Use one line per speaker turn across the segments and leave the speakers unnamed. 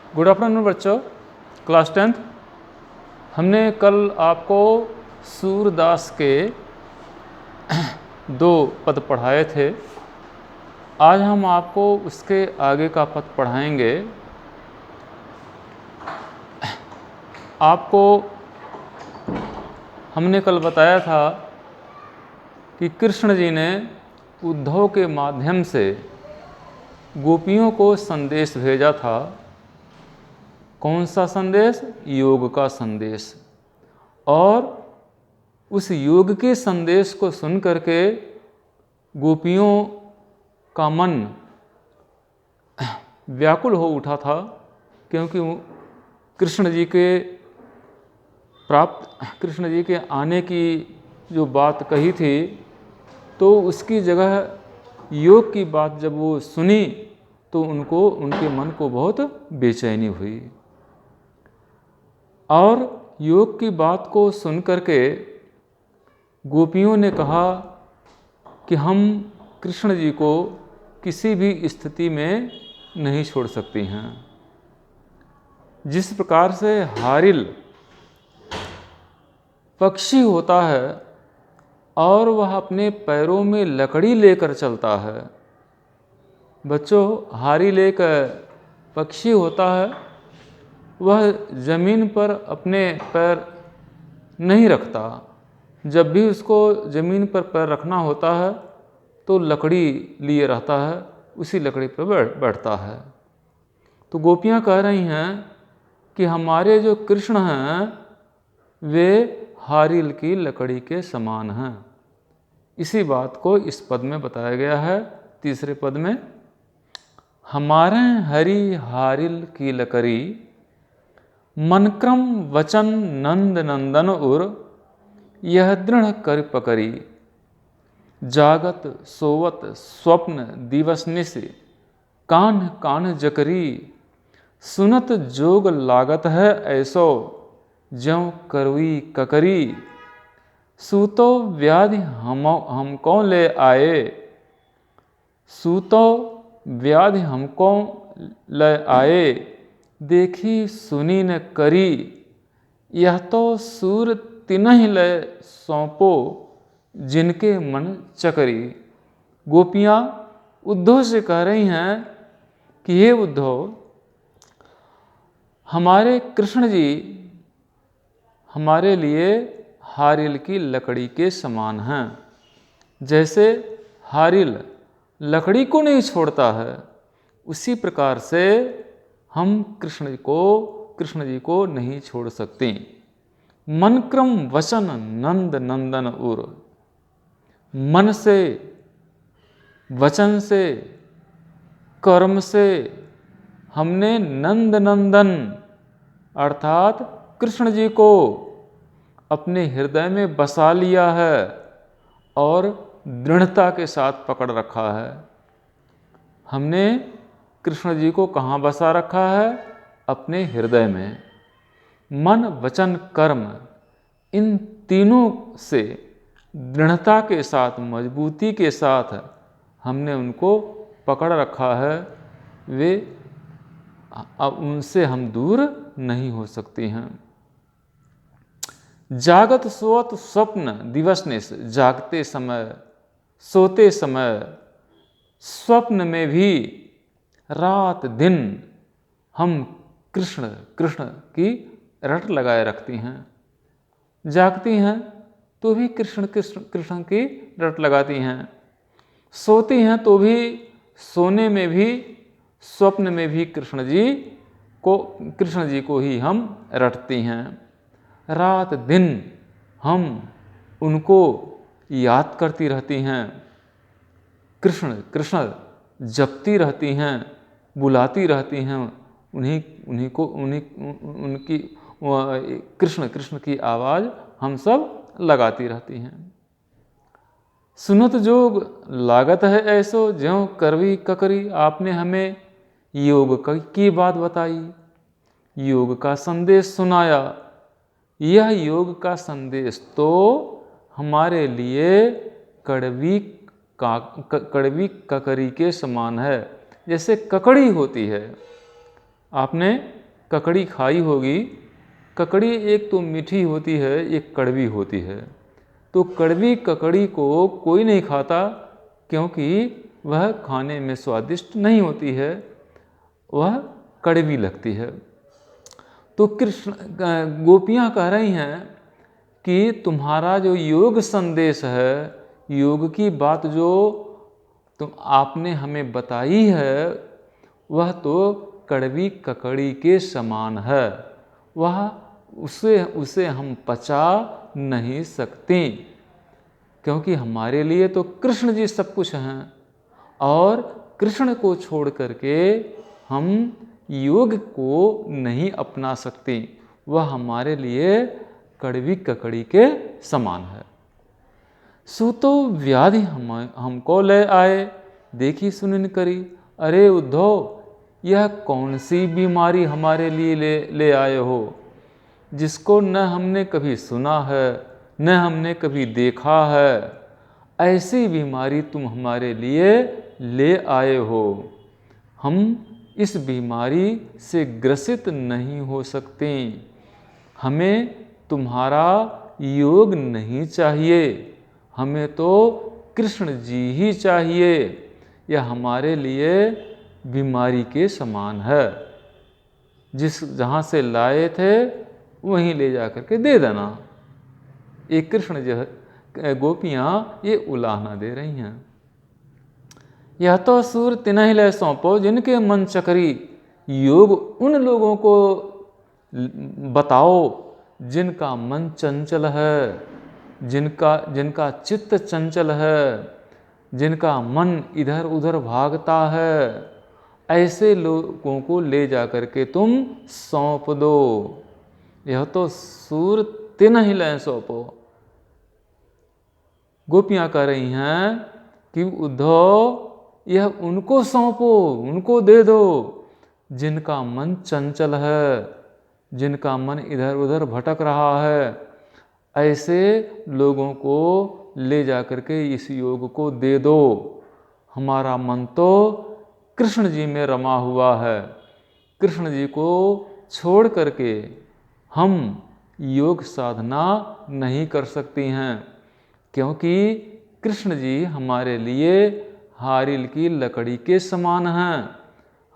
Good afternoon बच्चों, class 10th। हमने कल आपको सूरदास के 2 पद पढ़ाए थे। आज हम आपको उसके आगे का पद पढ़ाएंगे। आपको हमने कल बताया था कि कृष्ण जी ने उद्धव के माध्यम से गोपियों को संदेश भेजा था। कौन सा संदेश? योग का संदेश। और उस योग के संदेश को सुन करके गोपियों का मन व्याकुल हो उठा था, क्योंकि कृष्ण जी के आने की जो बात कही थी, तो उसकी जगह योग की बात जब वो सुनी तो उनके मन को बहुत बेचैनी हुई। और योग की बात को सुन करके गोपियों ने कहा कि हम कृष्ण जी को किसी भी स्थिति में नहीं छोड़ सकती हैं। जिस प्रकार से हारिल पक्षी होता है और वह अपने पैरों में लकड़ी लेकर चलता है। बच्चों, हारिल एक पक्षी होता है, वह जमीन पर अपने पैर नहीं रखता। जब भी उसको जमीन पर पैर रखना होता है तो लकड़ी लिए रहता है, उसी लकड़ी पर बैठता है। तो गोपियाँ कह रही हैं कि हमारे जो कृष्ण हैं वे हारिल की लकड़ी के समान हैं। इसी बात को इस पद में बताया गया है। तीसरे पद में, हमारे हरि हारिल की लकड़ी, मनक्रम वचन नंद नंदन उर, यह दृढ़ कर पकड़ी, जागत सोवत स्वप्न दिवस निश, कान्ह कान्ह जकरी, सुनत जोग लागत है ऐसो, ज्यों करवी ककरी, सूतो व्याधि हमको ले आए, सूतो व्याधि हमको ले आए, देखी सुनी न करी, यह तो सूर तिनहि लय सौंपो, जिनके मन चकरी। गोपियाँ उद्धव से कह रही हैं कि हे उद्धव, हमारे कृष्ण जी हमारे लिए हारिल की लकड़ी के समान हैं। जैसे हारिल लकड़ी को नहीं छोड़ता है, उसी प्रकार से हम कृष्ण जी को नहीं छोड़ सकते। मनक्रम वचन नंद नंदन उर, मन से, वचन से, कर्म से हमने नंद नंदन अर्थात कृष्ण जी को अपने हृदय में बसा लिया है और दृढ़ता के साथ पकड़ रखा है। हमने कृष्ण जी को कहाँ बसा रखा है? अपने हृदय में। मन, वचन, कर्म, इन तीनों से दृढ़ता के साथ, मजबूती के साथ हमने उनको पकड़ रखा है। वे अब उनसे हम दूर नहीं हो सकते हैं। जागत सोत स्वप्न दिवस निश, जागते समय, सोते समय, स्वप्न में भी, रात दिन हम कृष्ण कृष्ण की रट लगाए रखती हैं। जागती हैं तो भी कृष्ण कृष्ण कृष्ण की रट लगाती हैं, सोती हैं तो भी, सोने में भी, स्वप्न में भी कृष्ण जी को ही हम रटती हैं। रात दिन हम उनको याद करती रहती हैं, कृष्ण कृष्ण जपती रहती हैं, बुलाती रहती हैं उनकी कृष्ण कृष्ण की आवाज़ हम सब लगाती रहती हैं। सुनत जोग लागत है ऐसो, ज्यों करवी ककरी। आपने हमें योग की बात बताई, योग का संदेश सुनाया। यह योग का संदेश तो हमारे लिए कड़वी ककरी के समान है। जैसे ककड़ी होती है, आपने ककड़ी खाई होगी। ककड़ी एक तो मीठी होती है, एक कड़वी होती है। तो कड़वी ककड़ी को कोई नहीं खाता, क्योंकि वह खाने में स्वादिष्ट नहीं होती है, वह कड़वी लगती है। तो कृष्ण गोपियाँ कह रही हैं कि तुम्हारा जो योग संदेश है, योग की बात जो तुम आपने हमें बताई है, वह तो कड़वी ककड़ी के समान है। वह उसे हम पचा नहीं सकते, क्योंकि हमारे लिए तो कृष्ण जी सब कुछ हैं, और कृष्ण को छोड़ करके हम योग को नहीं अपना सकते। वह हमारे लिए कड़वी ककड़ी के समान है। सूतो व्याधि हमको ले आए, देखी सुनिन करी। अरे उद्धव, यह कौन सी बीमारी हमारे लिए ले आए हो, जिसको न हमने कभी सुना है, न हमने कभी देखा है। ऐसी बीमारी तुम हमारे लिए ले आए हो। हम इस बीमारी से ग्रसित नहीं हो सकते। हमें तुम्हारा योग नहीं चाहिए, हमें तो कृष्ण जी ही चाहिए। यह हमारे लिए बीमारी के समान है। जहाँ से लाए थे वहीं ले जा करके दे देना। ये कृष्ण जो गोपियाँ ये उलाहना दे रही हैं। यह तो सूर तिन्ह ले सौंपो, जिनके मन चकरी। योग उन लोगों को बताओ जिनका मन चंचल है, जिनका चित्त चंचल है, जिनका मन इधर उधर भागता है। ऐसे लोगों को ले जा करके तुम सौंप दो। यह तो सूर तिन्ह ले सौंपो। गोपियाँ कह रही हैं कि उद्धव, यह उनको सौंपो, उनको दे दो जिनका मन चंचल है, जिनका मन इधर उधर भटक रहा है। ऐसे लोगों को ले जा करके इस योग को दे दो। हमारा मन तो कृष्ण जी में रमा हुआ है। कृष्ण जी को छोड़ करके हम योग साधना नहीं कर सकती हैं, क्योंकि कृष्ण जी हमारे लिए हारिल की लकड़ी के समान हैं।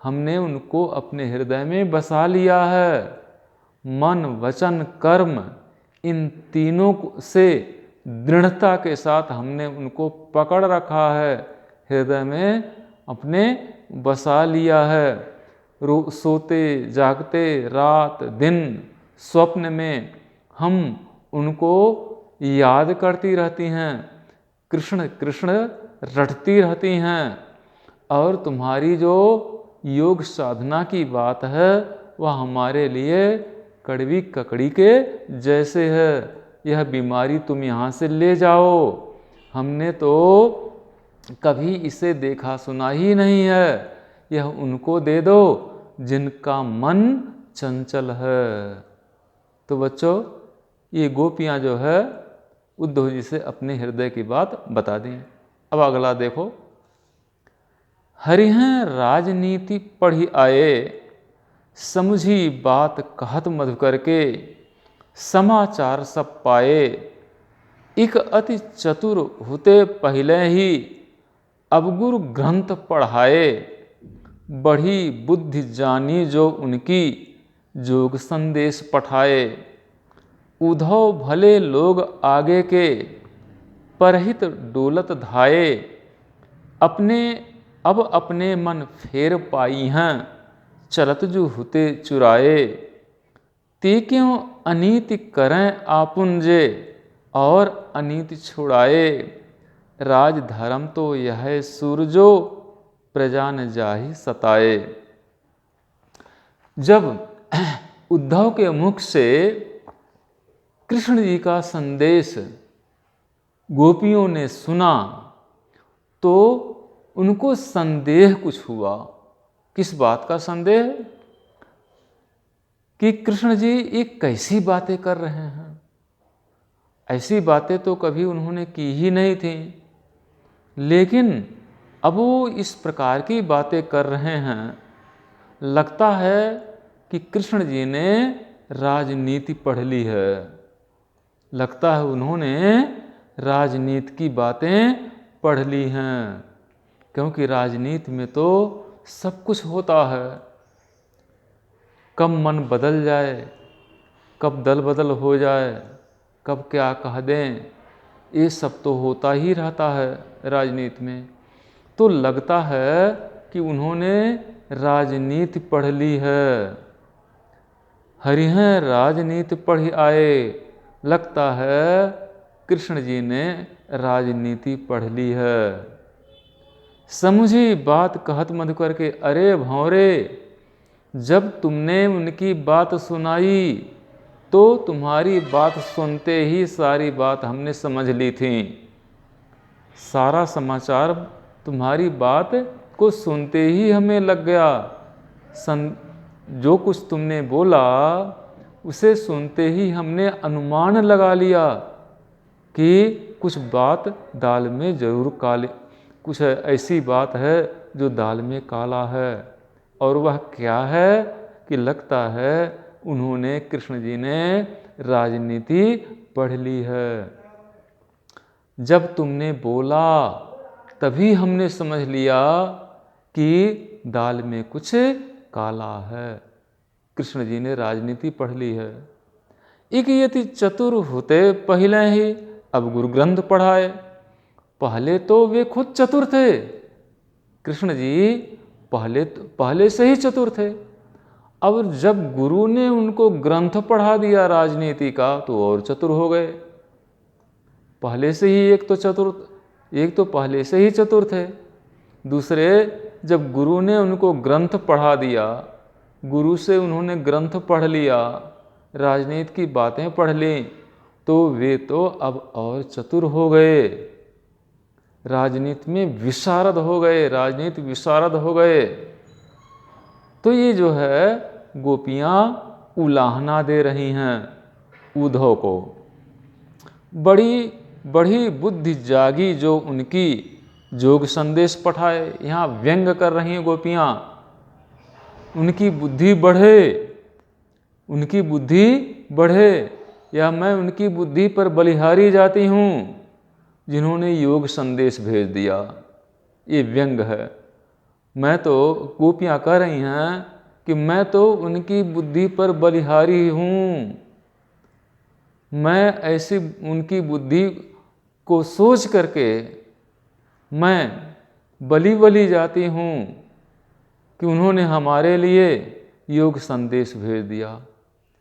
हमने उनको अपने हृदय में बसा लिया है। मन, वचन, कर्म, इन तीनों से दृढ़ता के साथ हमने उनको पकड़ रखा है, हृदय में अपने बसा लिया है। सोते जागते, रात दिन, स्वप्न में हम उनको याद करती रहती हैं, कृष्ण कृष्ण रटती रहती हैं। और तुम्हारी जो योग साधना की बात है, वह हमारे लिए कड़वी ककड़ी के जैसे है। यह बीमारी तुम यहाँ से ले जाओ। हमने तो कभी इसे देखा सुना ही नहीं है। यह उनको दे दो जिनका मन चंचल है। तो बच्चों, ये गोपियाँ जो है उद्धव जी से अपने हृदय की बात बता दी। अब अगला देखो। हरिहं राजनीति पढ़ी आए, समझी बात कहत मधुकर के। समाचार सब पाए, इक अति चतुर हुते पहले ही। अब गुरु ग्रंथ पढ़ाए, बढ़ी बुद्धि जानी जो उनकी। जोग संदेश पठाए, उद्धव भले लोग आगे के। परहित डोलत धाये, अब अपने मन फेर पाई हैं। चलत जो हुते चुराए, ते क्यों अनीति करें आपुन जे। और अनीति छुड़ाए, राज धर्म तो यह सूरजो। प्रजा न जाहि सताए। जब उद्धव के मुख से कृष्ण जी का संदेश गोपियों ने सुना, तो उनको संदेह कुछ हुआ। किस बात का संदेह? कि कृष्ण जी ये कैसी बातें कर रहे हैं। ऐसी बातें तो कभी उन्होंने की ही नहीं थी, लेकिन अब वो इस प्रकार की बातें कर रहे हैं। लगता है कि कृष्ण जी ने राजनीति पढ़ ली है। लगता है उन्होंने राजनीति की बातें पढ़ ली हैं, क्योंकि राजनीति में तो सब कुछ होता है। कब मन बदल जाए, कब दल बदल हो जाए, कब क्या कह दें, ये सब तो होता ही रहता है राजनीति में। तो लगता है कि उन्होंने राजनीति पढ़ ली है। हरिहर राजनीति पढ़ आए, लगता है कृष्ण जी ने राजनीति पढ़ ली है। समझी बात कहत मधुकर के, अरे भंवरे, जब तुमने उनकी बात सुनाई तो तुम्हारी बात सुनते ही सारी बात हमने समझ ली थी। सारा समाचार तुम्हारी बात को सुनते ही हमें लग गया। जो कुछ तुमने बोला उसे सुनते ही हमने अनुमान लगा लिया कि कुछ बात दाल में जरूर काली, कुछ ऐसी बात है जो दाल में काला है। और वह क्या है कि लगता है उन्होंने, कृष्ण जी ने राजनीति पढ़ ली है। जब तुमने बोला तभी हमने समझ लिया कि दाल में कुछ काला है। कृष्ण जी ने राजनीति पढ़ ली है। एक यति चतुर होते पहले ही अब गुरु ग्रंथ पढ़ाए। पहले तो वे खुद चतुर थे, कृष्ण जी पहले से ही चतुर थे। अब जब गुरु ने उनको ग्रंथ पढ़ा दिया राजनीति का तो और चतुर हो गए। पहले से ही एक तो पहले से ही चतुर थे, दूसरे जब गुरु ने उनको ग्रंथ पढ़ा दिया, गुरु से उन्होंने ग्रंथ पढ़ लिया, राजनीति की बातें पढ़ ली, तो वे तो अब और चतुर हो गए, राजनीति में विशारद हो गए, राजनीति विशारद हो गए। तो ये जो है गोपियाँ उलाहना दे रही हैं उद्धव को। बड़ी बुद्धि जागी जो उनकी जोग संदेश पठाए। यहाँ व्यंग कर रही हैं गोपियाँ, उनकी बुद्धि बढ़े, उनकी बुद्धि बढ़े, या मैं उनकी बुद्धि पर बलिहारी जाती हूँ जिन्होंने योग संदेश भेज दिया। ये व्यंग है। मैं तो, गोपियाँ कह रही हैं कि मैं तो उनकी बुद्धि पर बलिहारी हूँ। मैं ऐसी उनकी बुद्धि को सोच करके मैं बली जाती हूँ कि उन्होंने हमारे लिए योग संदेश भेज दिया,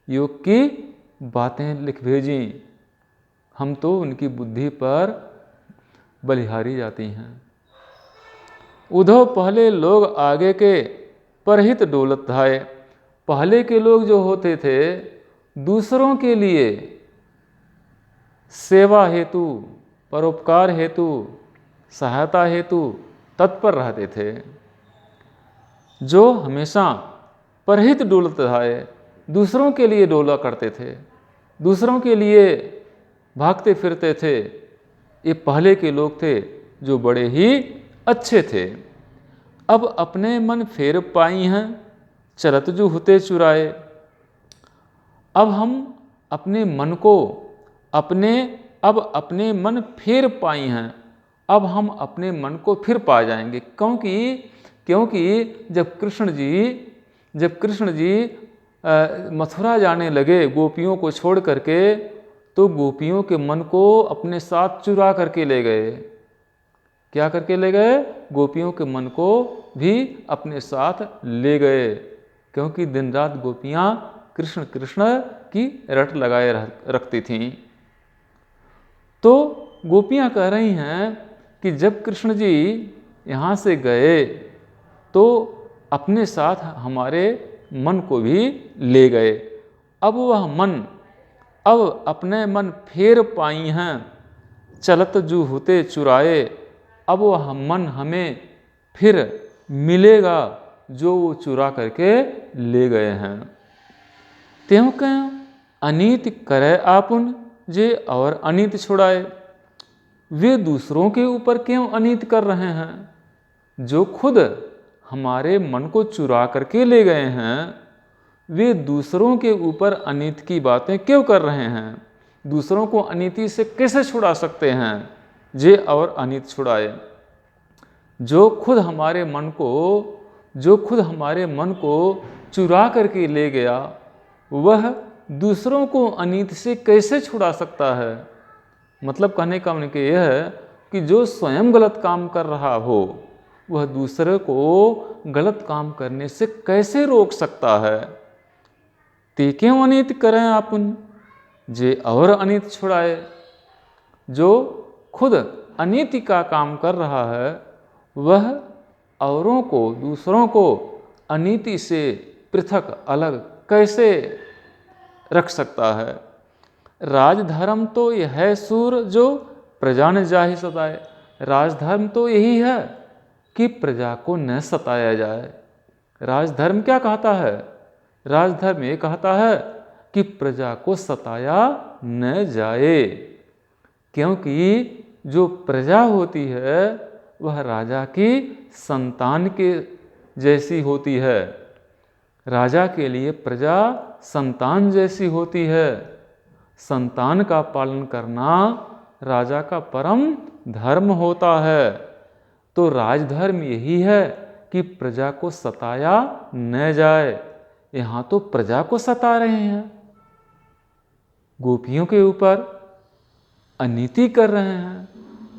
योग की बातें लिख भेजी। हम तो उनकी बुद्धि पर बलिहारी जाती हैं। उद्धव पहले लोग आगे के परहित डोलत धाए। पहले के लोग जो होते थे दूसरों के लिए सेवा हेतु, परोपकार हेतु, सहायता हेतु तत्पर रहते थे, जो हमेशा परहित डोलत धाए, दूसरों के लिए डोला करते थे, दूसरों के लिए भागते फिरते थे। ये पहले के लोग थे जो बड़े ही अच्छे थे। अब अपने मन फेर पाई हैं चरत जो हुते चुराए। अब हम अपने मन को अपने मन फेर पाई हैं। अब हम अपने मन को फिर पा जाएंगे, क्योंकि जब कृष्ण जी मथुरा जाने लगे गोपियों को छोड़ करके, तो गोपियों के मन को अपने साथ चुरा करके ले गए। क्या करके ले गए? गोपियों के मन को भी अपने साथ ले गए, क्योंकि दिन रात गोपियाँ कृष्ण कृष्ण की रट लगाए रखती थीं। तो गोपियाँ कह रही हैं कि जब कृष्ण जी यहाँ से गए तो अपने साथ हमारे मन को भी ले गए। अब अपने मन फेर पाई हैं चलत जू होते चुराए। अब वह मन हमें फिर मिलेगा जो वो चुरा करके ले गए हैं। त्यों क्यों अनीति करे आपुन जे और अनीति छुड़ाए। वे दूसरों के ऊपर क्यों अनीति कर रहे हैं? जो खुद हमारे मन को चुरा करके ले गए हैं, वे दूसरों के ऊपर अनीति की बातें क्यों कर रहे हैं? दूसरों को अनीति से कैसे छुड़ा सकते हैं? जे और अनीति छुड़ाए। जो खुद हमारे मन को चुरा करके ले गया, वह दूसरों को अनीति से कैसे छुड़ा सकता है? मतलब कहने का मतलब यह है कि जो स्वयं गलत काम कर रहा हो, वह दूसरे को गलत काम करने से कैसे रोक सकता है? ते क्यों अनीति करें आपुन, जे और अनीति छुड़ाए। जो खुद अनीति का काम कर रहा है, वह औरों को, दूसरों को अनीति से पृथक अलग कैसे रख सकता है? राजधर्म तो यह है सूर जो प्रजा न जाहि सताए। राजधर्म तो यही है कि प्रजा को न सताया जाए। राजधर्म क्या कहता है? राजधर्म ये कहता है कि प्रजा को सताया न जाए, क्योंकि जो प्रजा होती है वह राजा की संतान के जैसी होती है। राजा के लिए प्रजा संतान जैसी होती है। संतान का पालन करना राजा का परम धर्म होता है। तो राजधर्म यही है कि प्रजा को सताया न जाए। यहाँ तो प्रजा को सता रहे हैं, गोपियों के ऊपर अनीति कर रहे हैं,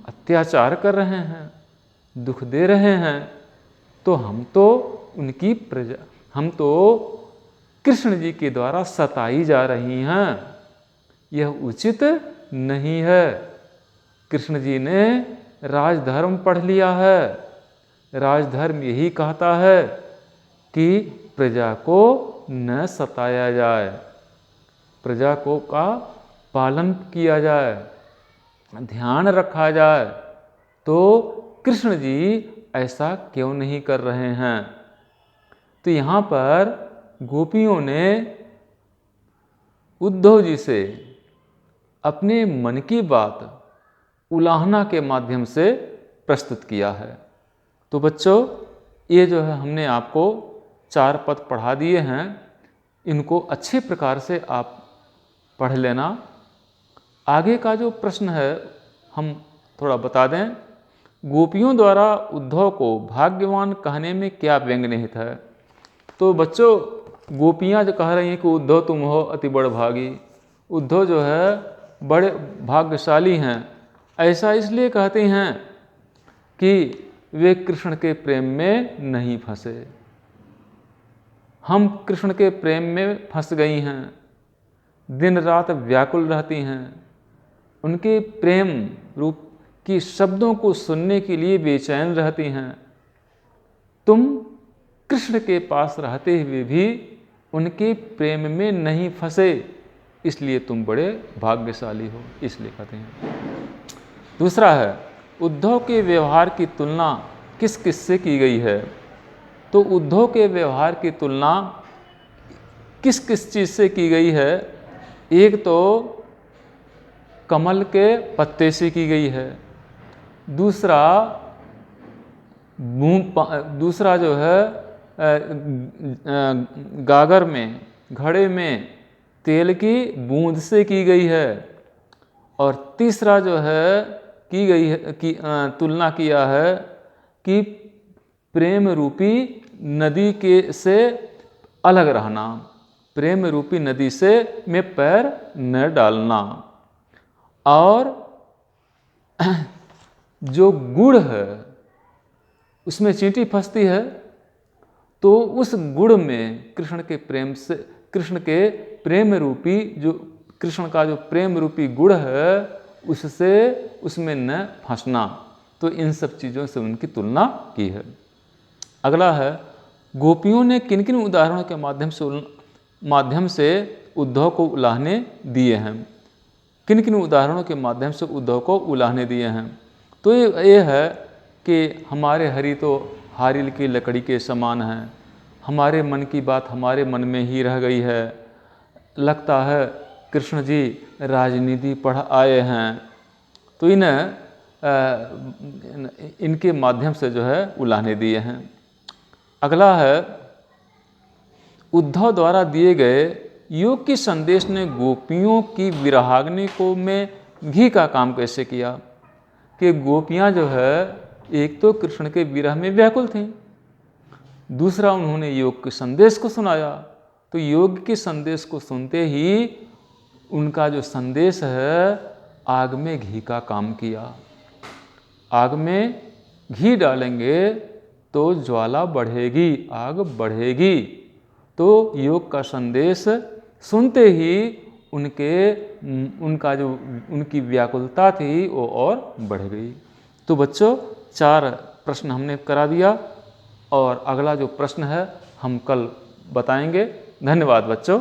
अत्याचार कर रहे हैं, दुख दे रहे हैं। तो हम तो उनकी प्रजा, हम तो कृष्ण जी के द्वारा सताई जा रही हैं। यह उचित नहीं है। कृष्ण जी ने राजधर्म पढ़ लिया है। राजधर्म यही कहता है कि प्रजा को न सताया जाए, प्रजा को का पालन किया जाए, ध्यान रखा जाए। तो कृष्ण जी ऐसा क्यों नहीं कर रहे हैं? तो यहाँ पर गोपियों ने उद्धव जी से अपने मन की बात उलाहना के माध्यम से प्रस्तुत किया है। तो बच्चों, ये जो है हमने आपको 4 पद पढ़ा दिए हैं। इनको अच्छे प्रकार से आप पढ़ लेना। आगे का जो प्रश्न है हम थोड़ा बता दें। गोपियों द्वारा उद्धव को भाग्यवान कहने में क्या व्यंग निहित है? तो बच्चों, गोपियाँ जो कह रही हैं कि उद्धव तुम हो अति बड़ भागी, उद्धव जो है बड़े भाग्यशाली हैं, ऐसा इसलिए कहते हैं कि वे कृष्ण के प्रेम में नहीं फंसे। हम कृष्ण के प्रेम में फंस गई हैं, दिन रात व्याकुल रहती हैं, उनके प्रेम रूप की शब्दों को सुनने के लिए बेचैन रहती हैं। तुम कृष्ण के पास रहते हुए भी उनके प्रेम में नहीं फंसे, इसलिए तुम बड़े भाग्यशाली हो, इसलिए कहते हैं। दूसरा है, उद्धव के व्यवहार की तुलना किस किस से की गई है? तो उद्धव के व्यवहार की तुलना किस किस चीज़ से की गई है? एक तो कमल के पत्ते से की गई है। दूसरा जो है गागर में, घड़े में तेल की बूंद से की गई है। और तीसरा जो है तुलना किया है कि प्रेम रूपी नदी के से अलग रहना, प्रेम रूपी नदी से में पैर न डालना। और जो गुड़ है उसमें चींटी फंसती है, तो उस गुड़ में कृष्ण के प्रेम रूपी, जो कृष्ण का जो प्रेम रूपी गुड़ है, उसमें न फंसना। तो इन सब चीज़ों से उनकी तुलना की है। अगला है, गोपियों ने किन किन उदाहरणों के माध्यम से उद्धव को उलाहने दिए हैं? किन किन उदाहरणों के माध्यम से उद्धव को उलाहने दिए हैं? तो ये है कि हमारे हरि तो हारिल की लकड़ी के समान हैं, हमारे मन की बात हमारे मन में ही रह गई है, लगता है कृष्ण जी राजनीति पढ़ आए हैं। तो इनके माध्यम से जो है उलाहने दिए हैं। अगला है, उद्धव द्वारा दिए गए योग के संदेश ने गोपियों की विरहाग्नि को में घी का काम कैसे किया कि गोपियाँ जो है एक तो कृष्ण के विरह में व्याकुल थीं, दूसरा उन्होंने योग के संदेश को सुनाया, तो योग के संदेश को सुनते ही उनका जो संदेश है आग में घी का काम किया। आग में घी डालेंगे तो ज्वाला बढ़ेगी, आग बढ़ेगी। तो योग का संदेश सुनते ही उनकी व्याकुलता थी वो और बढ़ गई। तो बच्चों 4 प्रश्न हमने करा दिया और अगला जो प्रश्न है हम कल बताएंगे। धन्यवाद बच्चों।